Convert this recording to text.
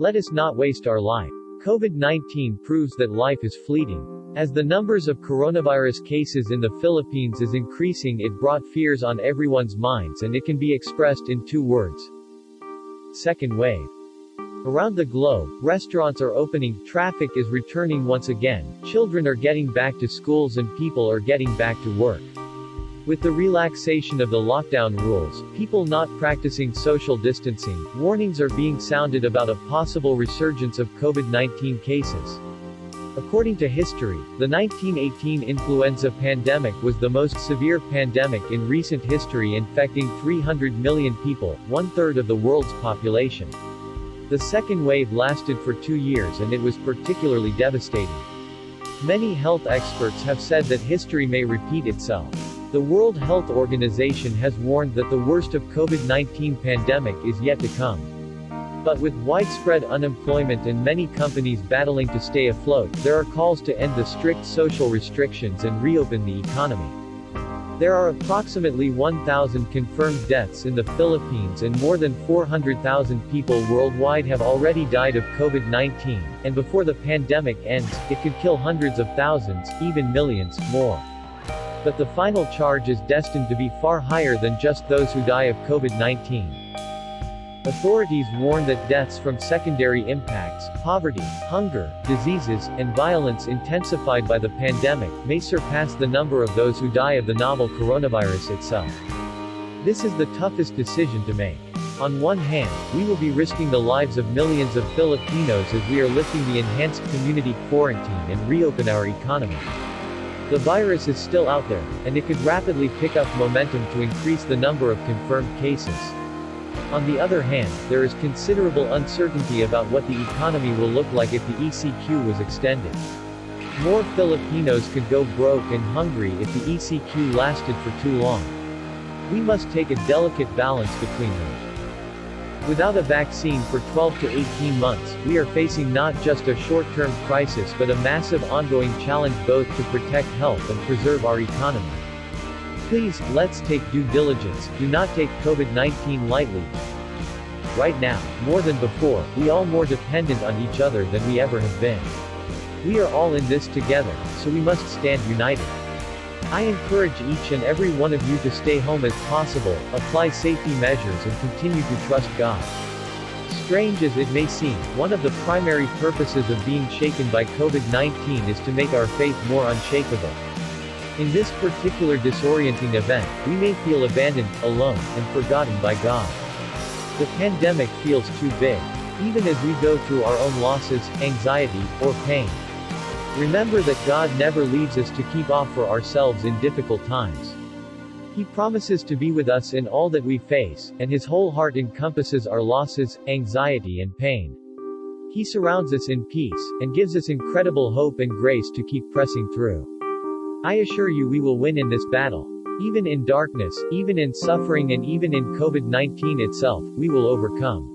Let us not waste our life. COVID-19 proves that life is fleeting. As the numbers of coronavirus cases in the Philippines is increasing, it brought fears on everyone's minds, and it can be expressed in two words: second wave. Around the globe, restaurants are opening, traffic is returning once again, children are getting back to schools, and people are getting back to work. With the relaxation of the lockdown rules, people not practicing social distancing, warnings are being sounded about a possible resurgence of COVID-19 cases. According to history, the 1918 influenza pandemic was the most severe pandemic in recent history, infecting 300 million people, one-third of the world's population. The second wave lasted for 2 years, and it was particularly devastating. Many health experts have said that history may repeat itself. The World Health Organization has warned that the worst of COVID-19 pandemic is yet to come. But with widespread unemployment and many companies battling to stay afloat, there are calls to end the strict social restrictions and reopen the economy. There are approximately 1,000 confirmed deaths in the Philippines, and more than 400,000 people worldwide have already died of COVID-19, and before the pandemic ends, it could kill hundreds of thousands, even millions, more. But the final charge is destined to be far higher than just those who die of COVID-19. Authorities warn that deaths from secondary impacts, poverty, hunger, diseases, and violence intensified by the pandemic, may surpass the number of those who die of the novel coronavirus itself. This is the toughest decision to make. On one hand, we will be risking the lives of millions of Filipinos as we are lifting the enhanced community quarantine and reopen our economy. The virus is still out there, and it could rapidly pick up momentum to increase the number of confirmed cases. On the other hand, there is considerable uncertainty about what the economy will look like if the ECQ was extended. More Filipinos could go broke and hungry if the ECQ lasted for too long. We must take a delicate balance between them. Without a vaccine for 12 to 18 months, we are facing not just a short-term crisis but a massive ongoing challenge, both to protect health and preserve our economy. Please, let's take due diligence. Do not take COVID-19 lightly. Right now, more than before, we are more dependent on each other than we ever have been. We are all in this together, so we must stand united. I encourage each and every one of you to stay home as possible, apply safety measures, and continue to trust God. Strange as it may seem, one of the primary purposes of being shaken by COVID-19 is to make our faith more unshakable. In this particular disorienting event, we may feel abandoned, alone, and forgotten by God. The pandemic feels too big, even as we go through our own losses, anxiety, or pain. Remember that God never leaves us to keep off for ourselves in difficult times. He promises to be with us in all that we face, and His whole heart encompasses our losses, anxiety, and pain. He surrounds us in peace, and gives us incredible hope and grace to keep pressing through. I assure you we will win in this battle. Even in darkness, even in suffering, and even in COVID-19 itself, we will overcome.